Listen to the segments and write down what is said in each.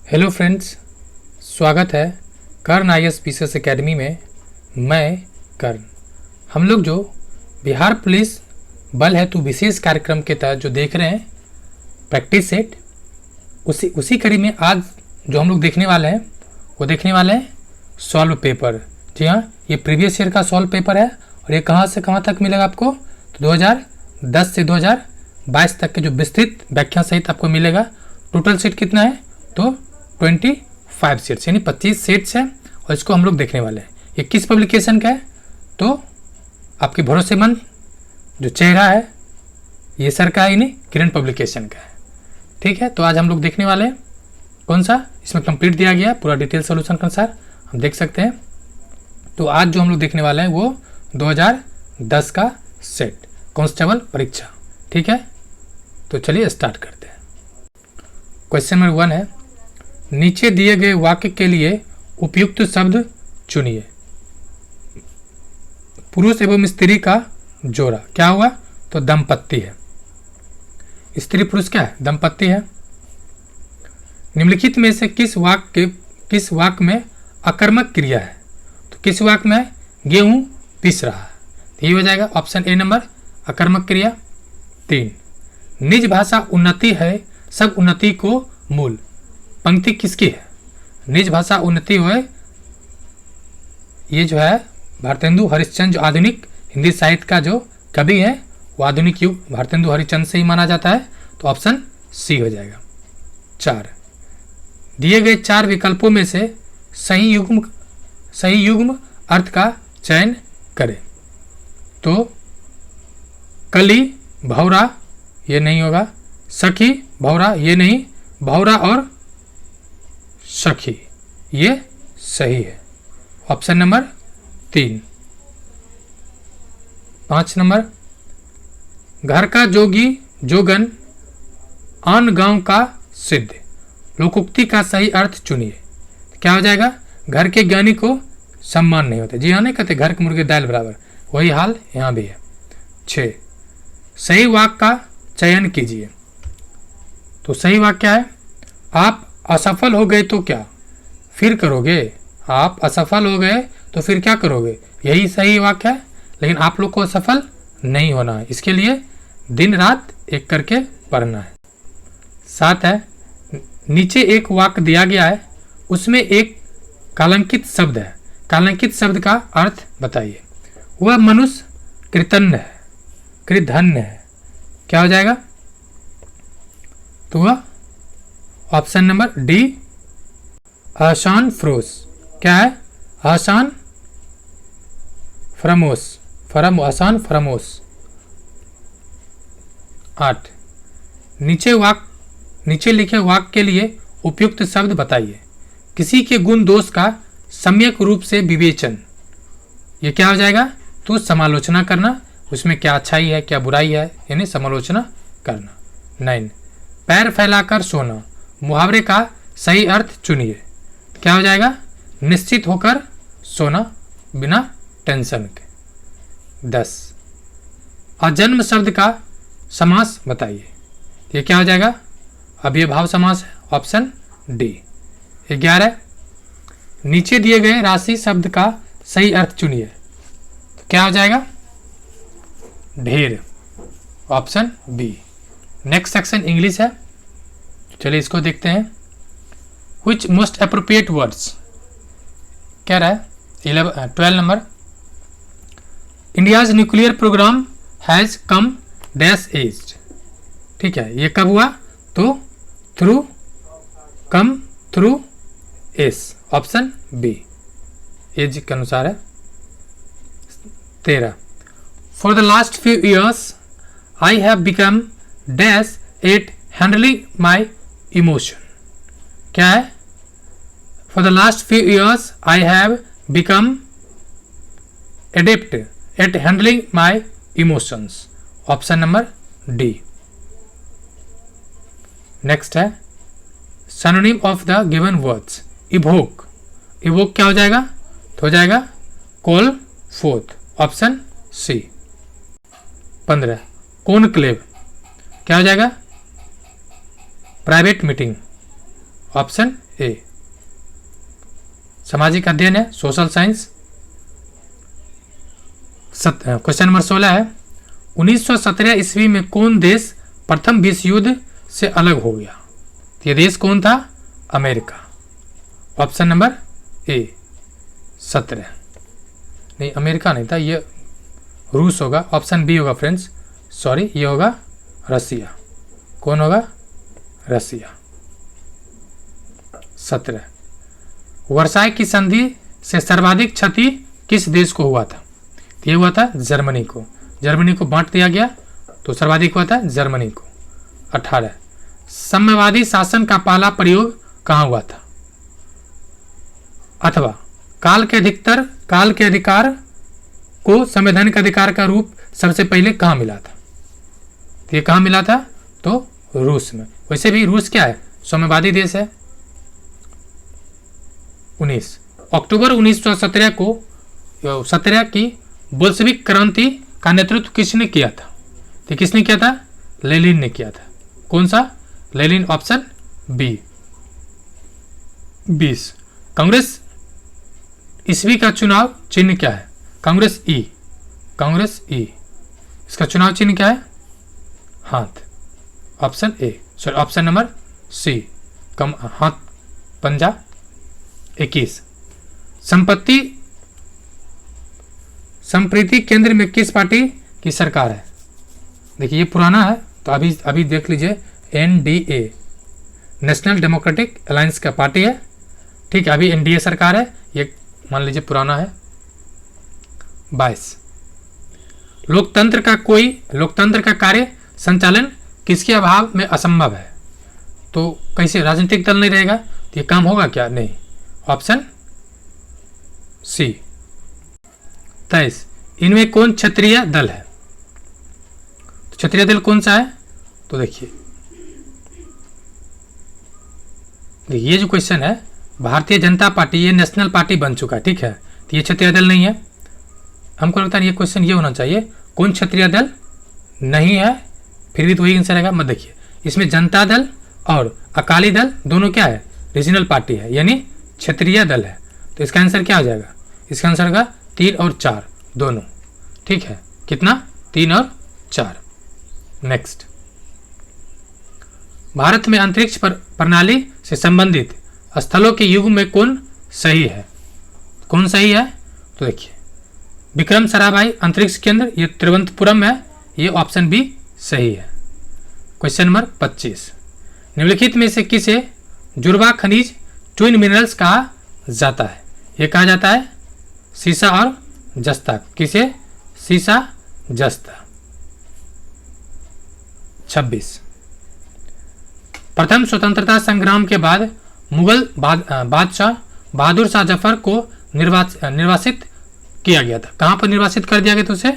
Hello friends, स्वागत है कर्ण IAS PCS academy में। मैं कर्ण। हम लोग जो बिहार पुलिस बल हेतु विशेष कार्यक्रम के तहत जो देख रहे हैं प्रैक्टिस सेट, उसी कड़ी में आज जो हम लोग देखने वाले हैं वो देखने वाले हैं सॉल्व पेपर। जी हाँ, ये प्रीवियस ईयर का सॉल्व पेपर है और ये कहाँ से कहाँ तक मिलेगा आपको, तो 2010 से 2022 तक के जो विस्तृत व्याख्या सहित आपको मिलेगा। टोटल सेट कितना है, तो 25 सेट्स यानी 25 सेट्स है और इसको हम लोग देखने वाले हैं। ये किस पब्लिकेशन का है, तो आपके भरोसेमंद जो चेहरा है ये सर का है, यानी किरण पब्लिकेशन का है। ठीक है, तो आज हम लोग देखने वाले हैं कौन सा, इसमें कंप्लीट दिया गया पूरा डिटेल सोल्यूशन के अनुसार हम देख सकते हैं। तो आज जो हम लोग देखने वाले हैं वो 2010 का सेट कांस्टेबल परीक्षा। ठीक है, तो चलिए स्टार्ट करते हैं। क्वेश्चन नंबर 1 है, नीचे दिए गए वाक्य के लिए उपयुक्त शब्द चुनिए। पुरुष एवं स्त्री का जोड़ा क्या हुआ, तो दंपत्ति है। स्त्री पुरुष क्या है, दंपत्ति है। निम्नलिखित में से किस वाक्य में अकर्मक क्रिया है, तो किस वाक्य में गेहूं पीस रहा है, तो ये हो जाएगा ऑप्शन ए नंबर अकर्मक क्रिया। 3, निज भाषा उन्नति है सब उन्नति को मूल। पंक्ति किसकी है, निज भाषा उन्नति हुए, ये जो है भारतेंदु हरिश्चंद्र जो आधुनिक हिंदी साहित्य का जो कवि है वो आधुनिक युग भारतेंदु हरिश्चंद्र से ही माना जाता है, तो ऑप्शन सी हो जाएगा। 4, दिए गए 4 विकल्पों में से सही युग्म अर्थ का चयन करें, तो कली भौरा ये नहीं होगा, सखी भौरा ये नहीं, भौरा और सखी ये सही है, ऑप्शन नंबर 3। 5 नंबर, घर का जोगी जोगन आन गांव का सिद्ध। लोकोक्ति का सही अर्थ चुनिए, क्या हो जाएगा, घर के ज्ञानी को सम्मान नहीं होते। जी हाँ, नहीं कहते घर के मुर्गे दाल बराबर, वही हाल यहाँ भी है। 6, सही वाक्य का चयन कीजिए, तो सही वाक्य क्या है, आप असफल हो गए तो क्या फिर करोगे, आप असफल हो गए तो फिर क्या करोगे, यही सही वाक्य है। लेकिन आप लोग को असफल नहीं होना है, इसके लिए दिन रात एक करके पढ़ना है। 7 है, नीचे एक वाक्य दिया गया है उसमें एक कालंकित शब्द है, कालंकित शब्द का अर्थ बताइए। वह मनुष्य कृतज्ञ है, कृतधन्य है, क्या हो जाएगा, तो वह ऑप्शन नंबर डी आसान फ्रोस। क्या है, आसान फ्रमोस, आसान फ्रमोस। 8, नीचे लिखे वाक्य के लिए उपयुक्त शब्द बताइए। किसी के गुण दोष का सम्यक रूप से विवेचन, ये क्या हो जाएगा, तो समालोचना करना, उसमें क्या अच्छाई है क्या बुराई है, यानी समालोचना करना। 9, पैर फैलाकर सोना। मुहावरे का सही अर्थ चुनिए, क्या हो जाएगा, निश्चित होकर सोना बिना टेंशन के। 10, अजन्म शब्द का समास बताइए, ये क्या हो जाएगा, अव्ययभाव समास है, ऑप्शन डी। 11, नीचे दिए गए राशि शब्द का सही अर्थ चुनिए, तो क्या हो जाएगा, ढेर, option B. Next section English है, चलिए इसको देखते हैं। Which most appropriate words, क्या रहा है 12 number, India's nuclear programme has come dash aged. ठीक है, ये कब हुआ, तो थ्रू एस, ऑप्शन बी एज के अनुसार है। 13, for the last few years I have become dash at handling my emotion. क्या है, for the last few years I have become adept at handling my emotions, option number D. Next है synonym of the given words, evoke. Evoke क्या हो जाएगा, तो हो जाएगा call fourth, option C. 15, conclave, क्या हो जाएगा, प्राइवेट मीटिंग, ऑप्शन ए। सामाजिक अध्ययन है, सोशल साइंस। क्वेश्चन नंबर 16 है, 1917 ईस्वी में कौन देश प्रथम विश्व युद्ध से अलग हो गया? ये देश कौन था? अमेरिका। Option number A 17। नहीं, अमेरिका नहीं था, ये रूस होगा। ऑप्शन बी होगा फ्रेंड्स, सॉरी, ये होगा रसिया। कौन होगा? रसिया। 17। वर्साई की संधि से सर्वाधिक क्षति किस देश को हुआ था? ये हुआ था जर्मनी को। जर्मनी को बांट दिया गया तो सर्वाधिक हुआ था जर्मनी को। 18। साम्यवादी शासन का पहला प्रयोग कहाँ हुआ था? अथवा काल के अधिकार को संवैधानिक अधिकार का रूप सबसे पहले कहाँ मिला था? ये कहाँ मिला था? तो रूस में। वैसे भी रूस क्या है? साम्यवादी देश है। 19 अक्टूबर 1917 को 17 की बोल्शेविक क्रांति का नेतृत्व किसने किया था? तो किसने किया था? लेनिन ने किया था। कौन सा? लेनिन। Option B. 20 कांग्रेस ईस्वी का चुनाव चिन्ह क्या है? कांग्रेस ई। कांग्रेस ई। इसका चुनाव चिन्ह क्या है? हाथ। Option A, sorry option number C, कम हाथ पंजा। 21 संप्रीति केंद्र में किस पार्टी की सरकार है? देखिए ये पुराना है तो अभी देख लीजिए, एनडीए, नेशनल डेमोक्रेटिक अलायंस का पार्टी है। ठीक है, अभी एनडीए सरकार है, ये मान लीजिए पुराना है। 22 लोकतंत्र का कार्य संचालन किसके अभाव में असंभव है? तो कैसे? राजनीतिक दल नहीं रहेगा तो ये काम होगा क्या? नहीं। Option C. 23 इनमें कौन क्षत्रिय दल है? तो क्षत्रिय दल कौन सा है? तो देखिए ये जो क्वेश्चन है, भारतीय जनता पार्टी ये नेशनल पार्टी बन चुका है, ठीक है, तो ये क्षत्रिय दल नहीं है। हमको लगता है ये क्वेश्चन ये होना चाहिए, कौन क्षत्रिय दल नहीं है, फिर भी तो वही आंसर रहेगा। मत देखिए, इसमें जनता दल और अकाली दल दोनों क्या है? रीजनल पार्टी है, यानी क्षेत्रीय दल है। तो इसका आंसर क्या हो जाएगा? इसका आंसर होगा 3 और 4 दोनों। ठीक है, कितना? 3 और 4। नेक्स्ट, भारत में अंतरिक्ष प्रणाली से संबंधित स्थलों के युग में कौन सही है? कौन सही है? तो देखिए विक्रम साराभाई अंतरिक्ष केंद्र, ये तिरुवनंतपुरम है, ये ऑप्शन बी सही है। क्वेश्चन नंबर 25 निम्नलिखित में से किसे जुड़वा खनिज ट्विन मिनरल्स कहा जाता है? ये कहा जाता है सीसा और जस्ता। किसे? सीसा, जस्ता। 26 प्रथम स्वतंत्रता संग्राम के बाद मुगल बादशाह बहादुर शाह जफर को निर्वासित किया गया था। कहाँ पर निर्वासित कर दिया गया था उसे?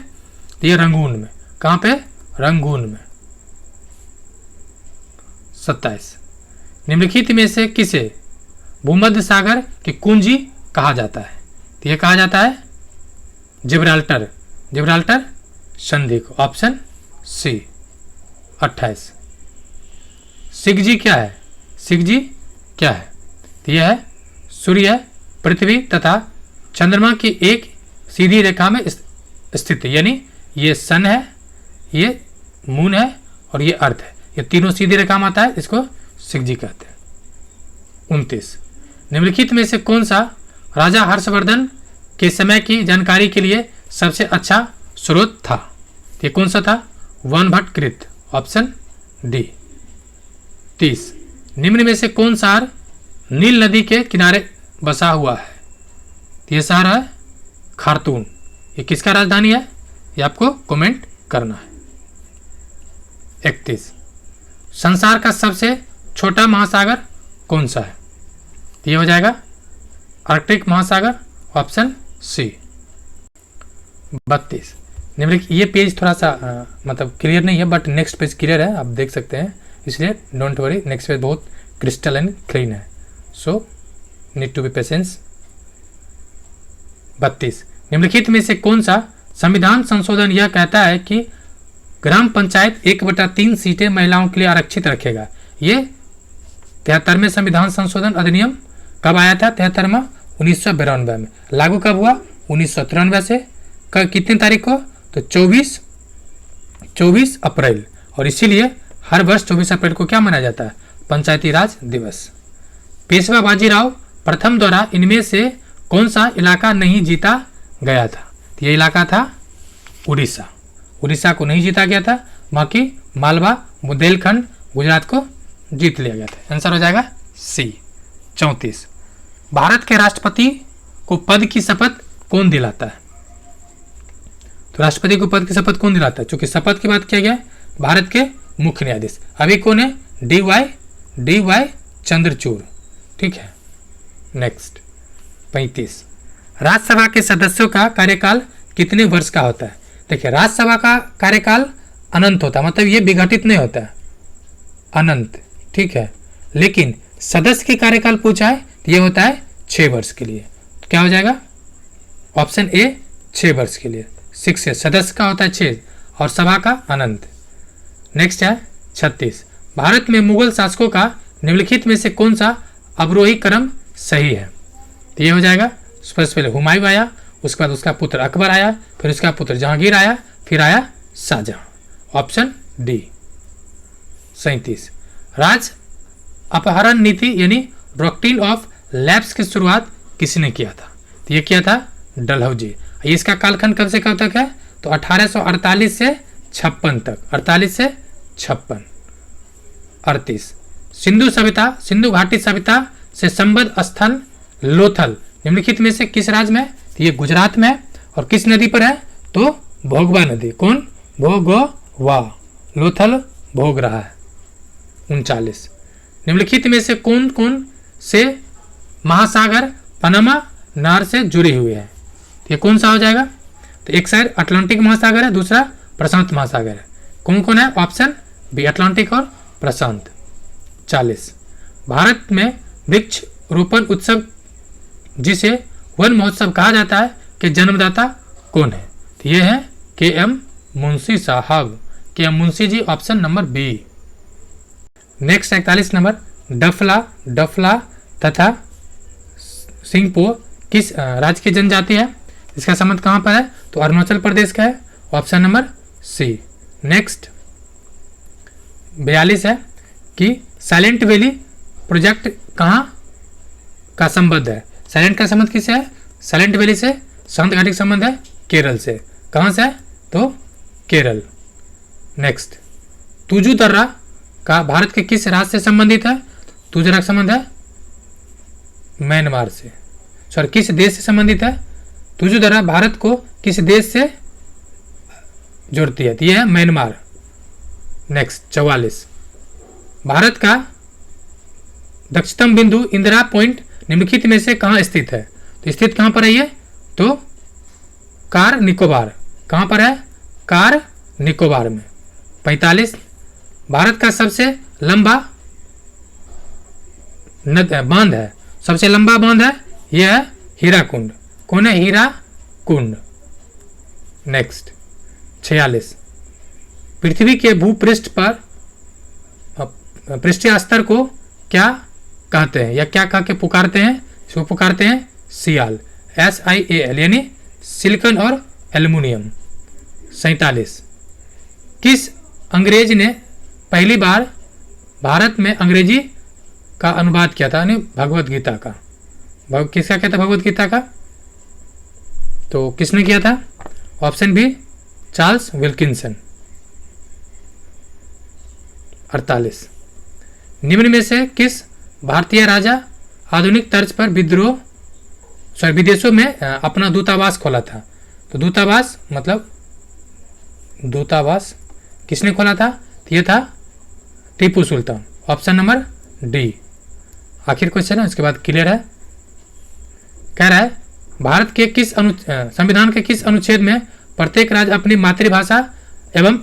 ये रंगून में। कहाँ पे? रंगून में। 27 निम्नलिखित में से किसे भूमध्य सागर की कुंजी कहा जाता है? तो ये कहा जाता है जिब्राल्टर संधि को। Option C. 28 सिगजी क्या है? सिगजी क्या है? तो यह है सूर्य, पृथ्वी तथा चंद्रमा की एक सीधी रेखा में स्थित, यानी ये सन है, ये मून है और ये अर्थ है, ये तीनों सीधी रेखा में आता है, इसको सिगजी कहते हैं। 29 निम्नलिखित में से कौन सा राजा हर्षवर्धन के समय की जानकारी के लिए सबसे अच्छा स्रोत था? ये कौन सा था? वनभट्ट कृत। Option D. 30 निम्न में से कौन शहर नील नदी के किनारे बसा हुआ है? ये शहर है खार्तूम। ये किसका राजधानी है? ये आपको कमेंट करना है। 31 संसार का सबसे छोटा महासागर कौन सा है? ये हो जाएगा आर्कटिक महासागर। Option C. 32 निम्नलिखित, ये पेज थोड़ा सा मतलब क्लियर नहीं है, बट नेक्स्ट पेज क्लियर है, आप देख सकते हैं, इसलिए डोंट वरी, नेक्स्ट पेज बहुत क्रिस्टल एंड क्लीन है, so need to be patience. 32 निम्नलिखित में से कौन सा संविधान संशोधन यह कहता है कि ग्राम पंचायत 1/3 सीटें महिलाओं के लिए आरक्षित रखेगा? ये 73वें संविधान संशोधन अधिनियम कब आया था? 73वां 1992 में। लागू कब हुआ? 1993 से। कितनी तारीख को? तो 24 अप्रैल। और इसीलिए हर वर्ष 24 अप्रैल को क्या मनाया जाता है? पंचायती राज दिवस। पेशवा बाजीराव प्रथम द्वारा इनमें से कौन सा इलाका नहीं जीता गया था? तो ये इलाका था उड़ीसा। उड़ीसा को नहीं जीता गया था, बाकी मालवा बुंदेलखंड गुजरात को जीत लिया गया था। आंसर हो जाएगा सी। 34 भारत के राष्ट्रपति को पद की शपथ कौन दिलाता है? तो राष्ट्रपति को पद की शपथ कौन दिलाता है? चूंकि शपथ की बात किया गया भारत के मुख्य न्यायाधीश अभी कौन है? D Y Chandrachud. ठीक है। नेक्स्ट 35 राज्यसभा के सदस्यों का कार्यकाल कितने वर्ष का होता है? देखिए, राज्यसभा का कार्यकाल अनंत होता है, मतलब ये विघटित नहीं होता है, अनंत। ठीक है। लेकिन सदस्य के कार्यकाल पूछा है तो ये होता है 6 वर्ष के लिए। तो क्या हो जाएगा? ऑप्शन ए 6 वर्ष के लिए। 6 है, सदस्य का होता है 6 और सभा का अनंत। नेक्स्ट है 36 भारत में मुगल शासकों का निम्नलिखित में से कौन सा अवरोही क्रम सही है? तो ये हो जाएगा, सबसे पहले हुमायूं आया, उसके बाद उसका पुत्र अकबर आया, फिर उसका पुत्र जहांगीर आया, फिर आया शाहजहां। Option D. 37 राज अपहरण नीति यानी डॉक्ट्रिन ऑफ लैप्स की शुरुआत किसने किया था? तो ये किया था डलहौजी। इसका कालखंड कब से कब तक है? तो 1848 से 56 तक। 48 से 56। 38 सिंधु सभ्यता, सिंधु घाटी सभ्यता से संबद्ध स्थल लोथल निम्नलिखित में से किस राज्य में? तो ये गुजरात में। और किस नदी पर है? तो भोगवा नदी। कौन? भोगवा। लोथल भोग रहा है। 39 निम्नलिखित में से कौन कौन से महासागर पनामा नहर से जुड़े हुए हैं? ये कौन सा हो जाएगा? तो एक साइड अटलांटिक महासागर है, दूसरा प्रशांत महासागर है। कौन कौन है? ऑप्शन बी अटलांटिक और प्रशांत। 40 भारत में वृक्ष रोपण उत्सव जिसे वन महोत्सव कहा जाता है के जन्मदाता कौन है? तो ये है के.एम. मुंशी साहब, के.एम. Munshi ji. Option number B. Next 41 number Dafla तथा सिंगपो किस राज्य की जनजाति है? इसका संबंध कहाँ पर है? तो अरुणाचल प्रदेश का है। ऑप्शन नंबर सी। नेक्स्ट 42 है कि साइलेंट वैली प्रोजेक्ट कहाँ का संबंध है? साइलेंट का संबंध किससे है? साइलेंट वैली से शांत घाटी का संबंध है केरल से। कहाँ से है? तो केरल। नेक्स्ट तुजू दर्रा का भारत के किस राज्य से संबंधित है? तुजू दर्रा का संबंध है म्यांमार से। सॉरी, किस देश से संबंधित है? तुजू दर्रा भारत को किस देश से जोड़ती है? तो यह है म्यांमार। नेक्स्ट 44 भारत का दक्षिणतम बिंदु इंदिरा पॉइंट निम्नलिखित में से कहाँ स्थित है? तो स्थित कहाँ पर है ये? तो कार निकोबार। कहाँ पर है? कार निकोबार में। 45 भारत का सबसे लंबा बांध है, सबसे लंबा बांध है, यह है हीराकुंड। कौन है? हीराकुंड। नेक्स्ट 46 पृथ्वी के भूपृष्ठ पर पृष्ठीय स्तर को क्या कहते हैं या क्या कह के पुकारते हैं? इसको पुकारते हैं सियाल, SIAL, यानी सिलिकॉन और एल्युमिनियम। 47 किस अंग्रेज ने पहली बार भारत में अंग्रेजी का अनुवाद किया था? यानी भगवत गीता का। किसका किया था? भगवत गीता का। तो किसने किया था? Option B Charles Wilkinson. 48 निम्न में से किस भारतीय राजा आधुनिक तर्ज पर विदेशों में अपना दूतावास खोला था? तो दूतावास मतलब दूतावास किसने खोला था? तो ये था Tipu Sultan. Option number D. आखिर क्वेश्चन है, उसके बाद क्लियर है। कह रहा है भारत के किस संविधान के किस अनुच्छेद में प्रत्येक राज्य अपनी मातृभाषा एवं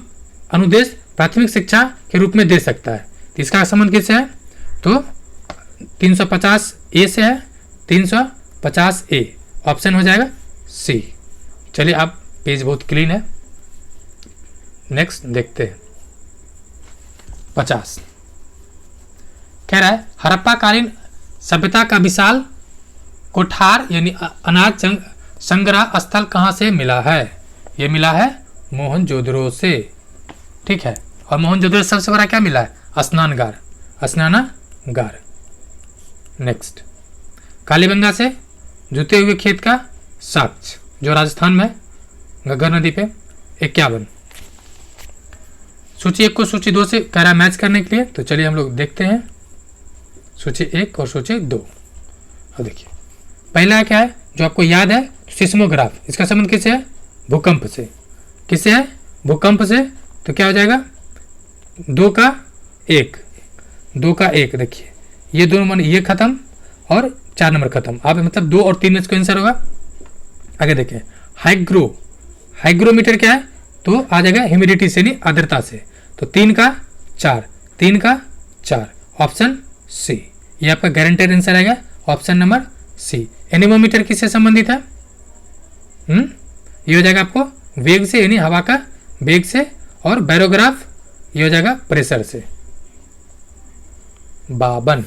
अनुदेश प्राथमिक शिक्षा के रूप में दे सकता है? तो इसका संबंध किससे है? तो 350A से है। 350A ऑप्शन हो जाएगा सी। चलिए, आप पेज बहुत क्लीन है। नेक्स्ट देखते हैं 50 कह रहा है हड़प्पा कालीन सभ्यता का विशाल कोठार यानी अनाज संग्रह स्थल कहाँ से मिला है? ये मिला है मोहनजोदड़ो से। ठीक है, और मोहनजोदड़ो से सबसे बड़ा क्या मिला है? स्नानागार। नेक्स्ट, कालीबंगा से जुते हुए खेत का साक्ष्य, जो राजस्थान में घग्गर नदी पे। 51। सूची 1 को सूची 2 से कह रहा है मैच करने के लिए, तो चलिए हम लोग देखते हैं सूची 1 और सूची 2। अब देखिए पहला क्या है जो आपको याद है, सिस्मोग्राफ। इसका संबंध किससे है? भूकंप से। किससे है? भूकंप से। तो क्या हो जाएगा? 2 का 1, 2 का 1। देखिए ये दोनों मान, ये खत्म और 4 नंबर खत्म। आप मतलब 2 और 3 में इसको आंसर होगा। आगे देखें, हाइग्रोमीटर क्या है? तो आ जाएगा ह्यूमिडिटी से, नहीं आर्द्रता से। तो 3 का 4, 3 का 4, ऑप्शन सी। ये आपका गारंटेड आंसर आएगा, ऑप्शन नंबर सी। एनीमोमीटर किससे संबंधित है? ये हो जाएगा आपको वेग से, यानी हवा का वेग से। और बैरोग्राफ ये हो जाएगा प्रेशर से। 52।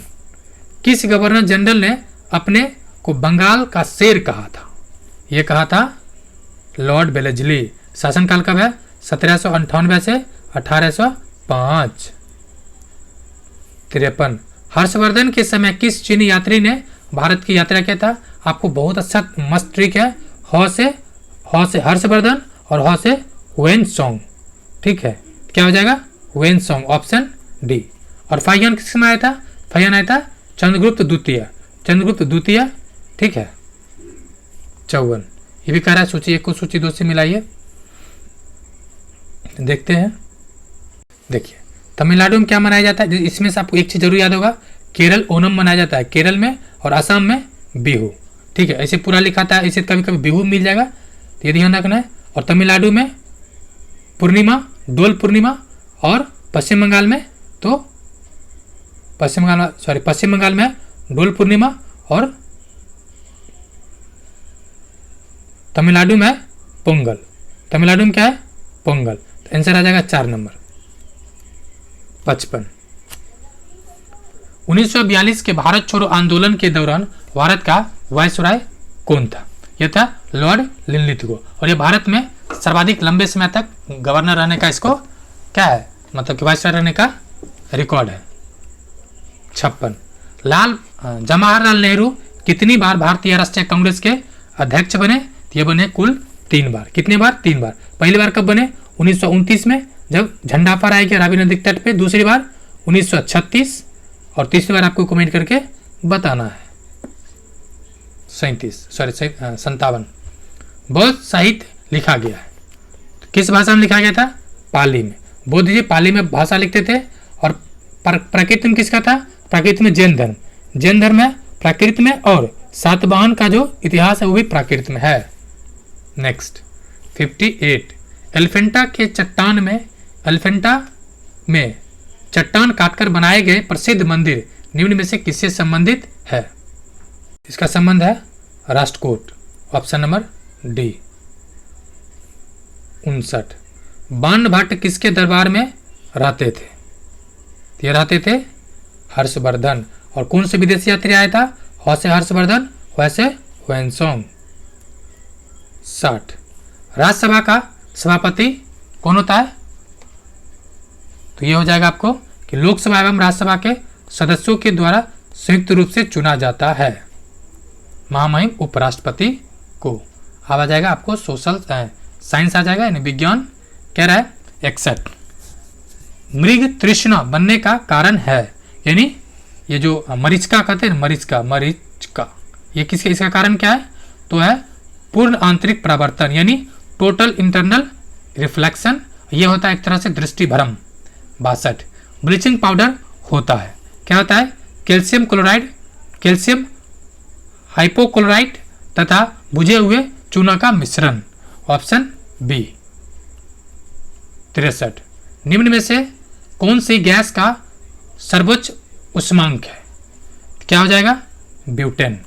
किस गवर्नर जनरल ने अपने को बंगाल का शेर कहा था? ये कहा था लॉर्ड वेलेस्ली। शासनकाल कब है? 1798 से 1805। 53। हर्षवर्धन के समय किस चीनी यात्री ने भारत की यात्रा किया था? आपको बहुत अच्छा मस्त ट्रिक है। ह से हर्षवर्धन और ह से वेनसोंग। ठीक है, क्या हो जाएगा? वेनसोंग, ऑप्शन डी। और फाहियान किस समय आया था? फाहियान आया था चंद्रगुप्त द्वितीय। ठीक है। 54। ये भी कह रहा है सूची 1 को सूची 2 से मिलाइए। देखते हैं। देखिए तमिलनाडु में क्या मनाया जाता है? इसमें से आपको एक चीज जरूर याद होगा, केरल ओनम मनाया जाता है केरल में, और असम में बिहू। ठीक है, ऐसे पूरा लिखा था, ऐसे कभी कभी बिहू मिल जाएगा, तो ये ध्यान रखना है। और तमिलनाडु में पूर्णिमा, डोल पूर्णिमा, और पश्चिम बंगाल में डोल पूर्णिमा, और तमिलनाडु में पोंगल। तमिलनाडु में क्या है? पोंगल। तो आंसर आ जाएगा 4 नंबर। 55। 1942 के भारत छोड़ो आंदोलन के दौरान भारत का वायसराय कौन था? यह था लॉर्ड लिनलिथगो। और ये भारत में सर्वाधिक लंबे समय तक गवर्नर रहने का इसको क्या है, मतलब कि वायसराय रहने का रिकॉर्ड है। 56। जवाहरलाल नेहरू कितनी बार भारतीय राष्ट्रीय कांग्रेस के अध्यक्ष बने? ये बने कुल 3 बार। कितने बार? 3 बार। पहली बार कब बने? 1929 में, जब झंडा फहराया गया रावी नदी तट पे। दूसरी बार 1936, और तीसरी बार आपको कमेंट करके बताना है। 57। बौद्ध साहित्य लिखा गया है, किस भाषा में लिखा गया था? पाली में। बौद्ध जी पाली में भाषा लिखते थे। और प्राकृत में किसका था? प्राकृत में जैन धर्म है प्राकृत में, और सातवाहन का जो इतिहास है वो भी प्राकृत में है। नेक्स्ट 58। एलिफेंटा में चट्टान काटकर बनाए गए प्रसिद्ध मंदिर निम्न में से किससे संबंधित है? इसका संबंध है राष्ट्रकूट, ऑप्शन नंबर डी। 59। बाण भट्ट किसके दरबार में रहते थे? ये रहते थे हर्षवर्धन। और कौन से विदेशी यात्री आया था? ह से हर्षवर्धन, वैसे वेनसोंग। 60। राज्यसभा का सभापति कौन होता है? तो ये हो जाएगा आपको कि लोकसभा एवं राज्यसभा के सदस्यों के द्वारा संयुक्त रूप से चुना जाता है महामहिम उपराष्ट्रपति को। अब आ जाएगा आपको सोशल साइंस आ जाएगा, यानी विज्ञान। कह रहा है 61। मृग तृष्णा बनने का कारण है, यानी ये जो मरीचिका कहते हैं, मरीचिका ये किसके, इसका कारण क्या है? तो है पूर्ण आंतरिक परावर्तन, यानी टोटल इंटरनल रिफ्लेक्शन। ये होता है एक तरह से दृष्टि भ्रम। 62। ब्लीचिंग पाउडर होता है, क्या होता है? कैल्शियम क्लोराइड, कैल्शियम हाइपोक्लोराइड तथा बुझे हुए चूना का मिश्रण, ऑप्शन बी। 63। निम्न में से कौन सी गैस का सर्वोच्च उष्मांक है? क्या हो जाएगा? Butane,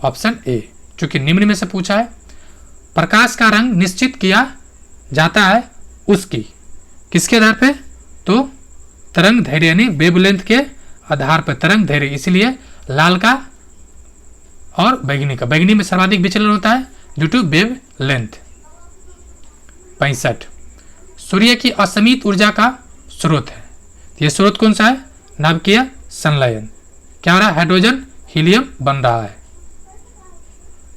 option A. चूंकि निम्न में से पूछा है। प्रकाश का रंग निश्चित किया जाता है उसकी किसके आधार पे? तो तरंग धैर्य यानी वेवलेंथ के आधार पर तरंग दैर्घ्य, इसलिए लाल का और बैगनी का, बैगनी में सर्वाधिक विचलन होता है ड्यू टू वेव लेंथ। 65 सूर्य की असीमित ऊर्जा का स्रोत है, यह स्रोत कौन सा है? नाभिकीय संलयन। क्या हो रहा है? हाइड्रोजन हीलियम बन रहा है।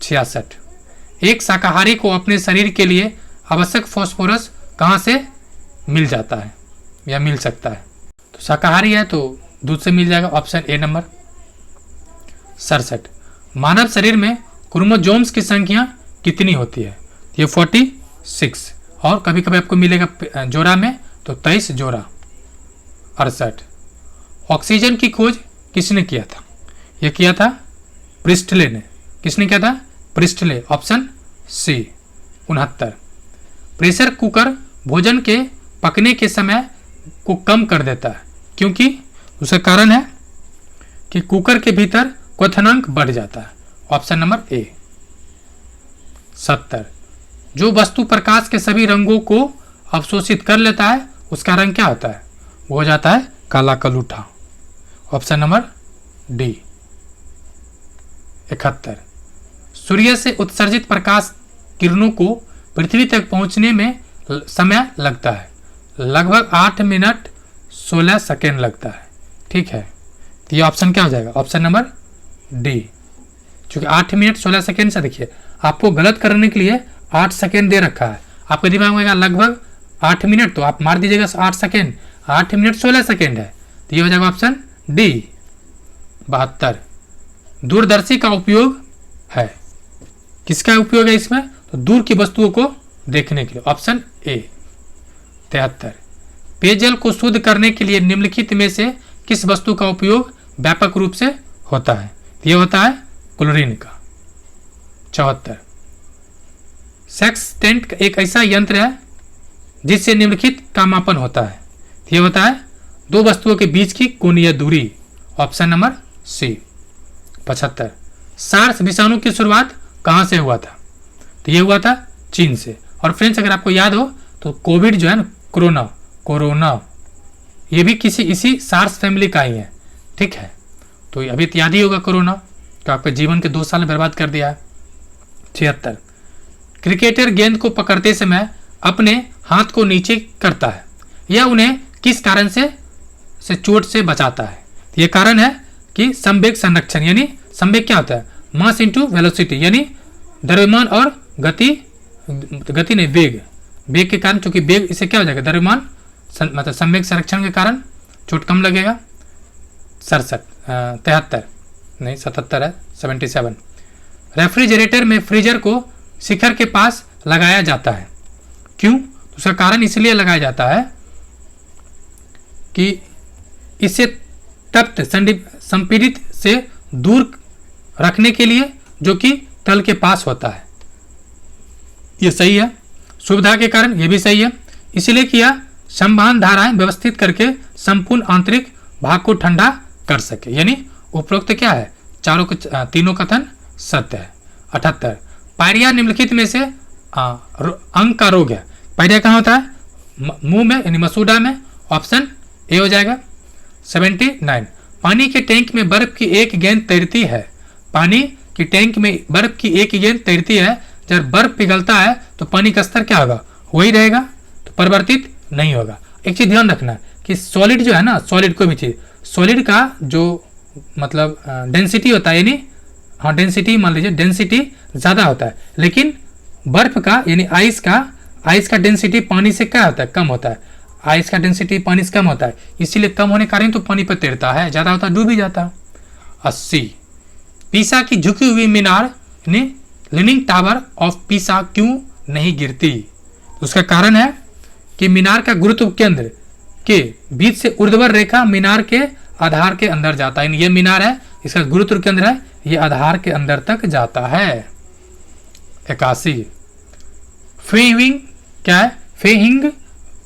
66 एक शाकाहारी को अपने शरीर के लिए आवश्यक फास्फोरस कहाँ से मिल जाता है या मिल सकता है? तो शाकाहारी है तो दूध से मिल जाएगा, ऑप्शन ए नंबर। 67 मानव शरीर में क्रोमोसोम्स की संख्या कितनी होती है? ये 46 और कभी कभी आपको मिलेगा जोड़ा में तो 23 जोड़ा। 68 ऑक्सीजन की खोज किसने किया था? यह किया था प्रिस्टले ने। किसने किया था? Priestley, option C. 69 pressure cooker भोजन के पकने के समय को कम कर देता है, क्योंकि उसका कारण है कि कुकर के भीतर क्वथनांक बढ़ जाता है, ऑप्शन नंबर ए। 70 जो वस्तु प्रकाश के सभी रंगों को अवशोषित कर लेता है उसका रंग क्या होता है? वो हो जाता है काला कलूठा, ऑप्शन नंबर डी। 71 सूर्य से उत्सर्जित प्रकाश किरणों को पृथ्वी तक पहुंचने में समय लगता है, लगभग 8 मिनट 16 सेकेंड लगता है। ठीक है, तो ये ऑप्शन क्या हो जाएगा? Option number D. क्योंकि 8 मिनट 16 सेकेंड से, देखिए आपको गलत करने के लिए 8 सेकेंड दे रखा है, आपके दिमाग में लगभग 8 मिनट, तो आप मार दीजिएगा 8 सेकेंड, 8 मिनट 16 सेकेंड है, तो ये हो जाएगा ऑप्शन डी। 72 दूरदर्शी का उपयोग है, किसका उपयोग है इसमें? तो दूर की वस्तुओं को देखने के लिए, ऑप्शन ए। 73 पेयजल को शुद्ध करने के लिए निम्नलिखित में से किस वस्तु का उपयोग व्यापक रूप से होता है? यह होता है क्लोरीन का। 74 सेक्सटेंट एक ऐसा यंत्र है जिससे निम्नलिखित का मापन होता है, यह होता है दो वस्तुओं के बीच की कोणीय दूरी, ऑप्शन नंबर सी। 75 सार्स विषाणु की शुरुआत कहां से हुआ था? तो यह हुआ था चीन से। और फ्रेंड्स अगर आपको याद हो तो कोविड जो है ना, कोरोना ये भी किसी इसी सार्स फैमिली का ही है। ठीक है, तो अभी तो याद ही होगा कोरोना, तो आपके जीवन के 2 साल बर्बाद कर दिया है। 76 क्रिकेटर गेंद को पकड़ते समय अपने हाथ को नीचे करता है, यह उन्हें किस कारण से चोट से बचाता है? यह कारण है कि संवेग संरक्षण, यानी संवेग क्या होता है? मास इंटू वेलोसिटी, यानी द्रव्यमान और गति नहीं, वेग के कारण, चूंकि वेग इससे क्या हो जाएगा? द्रव्यमान मतलब संवेग संरक्षण के कारण चोट कम लगेगा। 73 नहीं 77 है, 77 रेफ्रिजरेटर में फ्रीजर को शिखर के पास लगाया जाता है, क्यों? उसका कारण इसलिए लगाया जाता है कि इसे तप्त संपीड़ित से दूर रखने के लिए, जो कि तल के पास होता है। यह सही है। सुविधा के कारण यह भी सही है, इसलिए किया संवहन धाराएं व्यवस्थित करके संपूर्ण आंतरिक भाग को ठंडा कर सके, यानी उपरोक्त क्या है? तीनों कथन सत्य है। 78 पायरिया निम्नलिखित में से अंग का रोग है। पायरिया कहाँ होता है? मुंह में, यानी मसूड़ा में, ऑप्शन ए हो जाएगा। 79 पानी के टैंक में बर्फ की एक गेंद तैरती है, पानी की टैंक में बर्फ की एक गेंद तैरती है, जब बर्फ पिघलता है तो पानी का स्तर क्या होगा? वही रहेगा, तो परिवर्तित नहीं होगा। एक चीज ध्यान रखना कि सॉलिड जो है ना, सॉलिड कोई भी चीज, सॉलिड का जो मतलब डेंसिटी होता है, यानी हाँ डेंसिटी मान लीजिए डेंसिटी ज्यादा होता है, लेकिन बर्फ का यानी आइस का डेंसिटी पानी से क्या होता है? कम होता है। आइस का डेंसिटी पानी से कम होता है, इसीलिए कम होने के कारण तो पानी पर तैरता है, ज्यादा होता है डूब ही जाता है। 80 पीसा की झुकी हुई मीनार यानी लीनिंग टावर ऑफ पीसा क्यों नहीं गिरती? उसका कारण है कि मीनार का गुरुत्व केंद्र के बीच से ऊर्ध्वाधर रेखा मीनार के आधार के अंदर जाता है। ये मीनार है, इसका गुरुत्व केंद्र है, ये आधार के अंदर तक जाता है। 81 फेहिंग क्या है? फेहिंग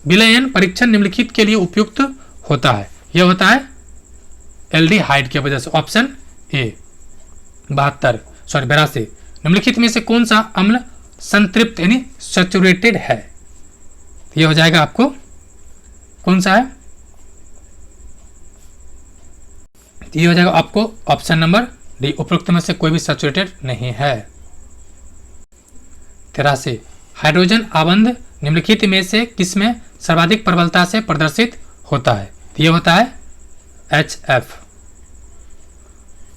विलयन परीक्षण निम्नलिखित के लिए उपयुक्त होता है, यह होता है एल्डिहाइड की वजह से, ऑप्शन ए। 82 निम्नलिखित में से कौन सा अम्ल संतृप्त यानी सैचुरेटेड है? यह हो जाएगा आपको कौन सा है? तो ये हो जाएगा आपको ऑप्शन नंबर डी, उपरोक्त में से कोई भी सैचुरेटेड नहीं है। 83 हाइड्रोजन आबंध निम्नलिखित में से किसमें सर्वाधिक प्रबलता से प्रदर्शित होता है? तो ये होता है HF।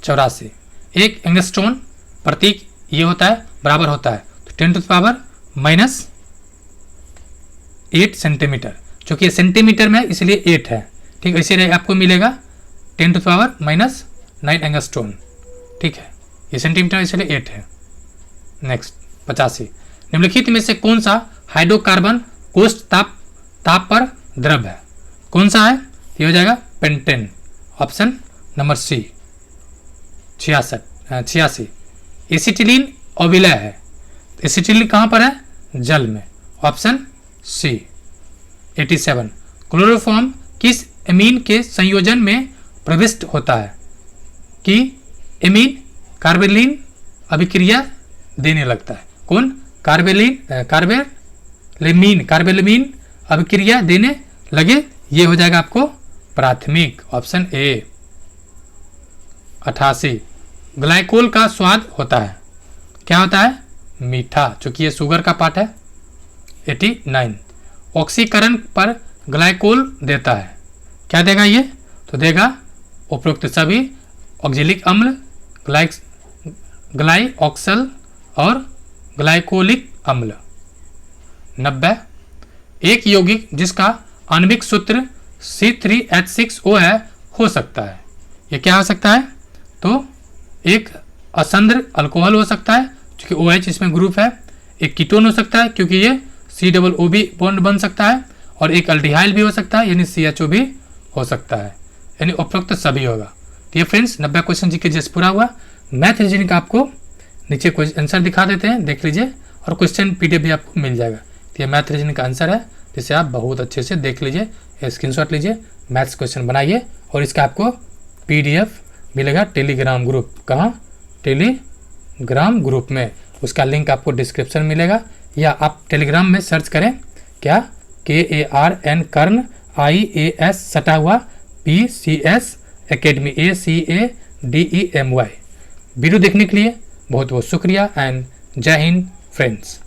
84 एक एंगस्ट्रॉन प्रतीक ये होता है बराबर होता है तो 10⁸ सेंटीमीटर, चूंकि सेंटीमीटर में इसलिए 8 है, ठीक। इसीलिए आपको मिलेगा 10⁻⁹ एंगस्ट्रॉन, ठीक है। ये सेंटीमीटर इसलिए 8 है। नेक्स्ट 85 निम्नलिखित में से कौन सा हाइड्रोकार्बन कोष्ठ ताप पर द्रव है? कौन सा है? ये हो जाएगा pentane, option number C. 86 acetylene अविलय है। एसिटिलीन कहाँ पर है? जल में, ऑप्शन सी। 87 क्लोरोफॉर्म किस एमीन के संयोजन में प्रविष्ट होता है कि एमीन कार्बेलिन अभिक्रिया देने लगता है? कौन? कार्बेलेमीन अभिक्रिया देने लगे, ये हो जाएगा आपको प्राथमिक, ऑप्शन ए। 88 ग्लाइकोल का स्वाद होता है, क्या होता है? मीठा, चूंकि ये शुगर का पार्ट है। 89 ऑक्सीकरण पर ग्लाइकोल देता है, क्या देगा ये? तो देगा उपरोक्त सभी ऑक्जेलिक अम्ल, ग्लाइऑक्सल और ग्लाइकोलिक अम्ल। 90 एक यौगिक जिसका आणविक सूत्र C3H6O है हो सकता है, ये क्या हो सकता है? तो एक असंद्र अल्कोहल हो सकता है क्योंकि OH इसमें ग्रुप है, एक कीटोन हो सकता है क्योंकि ये COO बॉन्ड बन सकता है, और एक अल्डिहाइल भी हो सकता है यानी CHO भी हो सकता है, यानी उपरोक्त सभी होगा। तो ये फ्रेंड्स 90 क्वेश्चन जी के जैसे पूरा हुआ। मैथ रीजनिंग का आपको नीचे आंसर दिखा देते हैं, देख लीजिए, और क्वेश्चन PDF भी आपको मिल जाएगा। तो ये मैथ रीजनिंग का आंसर है, जिसे आप बहुत अच्छे से देख लीजिए, स्क्रीनशॉट लीजिए, मैथ्स क्वेश्चन बनाइए, और इसका आपको PDF मिलेगा टेलीग्राम ग्रुप। कहाँ? टेलीग्राम ग्रुप में, उसका लिंक आपको डिस्क्रिप्शन में मिलेगा, या आप टेलीग्राम में सर्च करें क्या KARN कर्ण IAS सटा हुआ PCS एकेडमी ACADEMY। वीडियो देखने के लिए बहुत बहुत शुक्रिया एंड जय हिंद फ्रेंड्स।